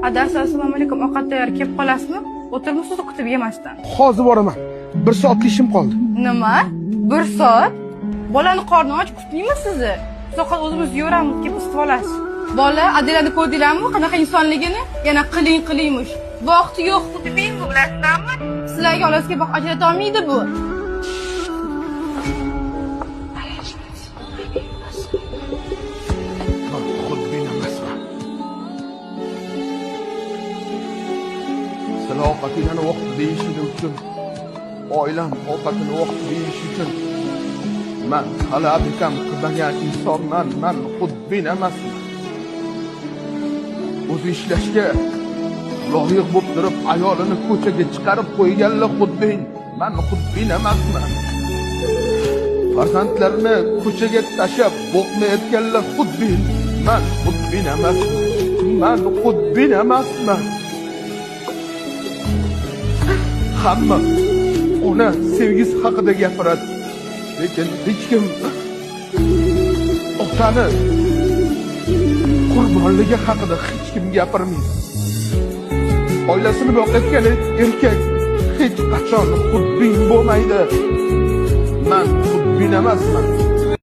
Adasi, assalomu alaykum. Ovqat tayyor, kelib qolasizmi? O'tirmisiz kutib yemasdan. Hozir boraman. 1 soatlik ishim qoldi. Nima? 1 soat? Bolani qorni och kutdingmi sizni? Soqol o'zimiz yuramiz, kelib isitib olasiz. Bola, adilani ko'rdinglarmi? Qanaqa insonligini? Yana qiling-qilingmish. Vaqti yo'q, kutibing bu, bilasizlarmi? Sizlarga olasizga boq ajrata olmaydi bu. Xudbin emasman. Sizlar ovqatinglarni vaqtida yeyishing uchun, oilam ovqatini vaqtida yeyish uchun men talab etam qilmagan insonman. Men xudbin emasman. O'zi ishlashga loyiq bo'lib turib ayolini ko'chaga chiqarib qo'yganlar xudbin. Men xudbin emasman. Farzandlarini ko'chaga tashlab boqmayotganlar xudbin. Men xudbin emasman. Men xudbin emasman. Hamma ona sevgisi haqida gapiradi. Lekin hech kim otani qurbonligi haqida hech kim gapirmaydi. Oilasini boqayotgan erkak hech qachon xudbin bo'lmaydi. Men xudbin emasman.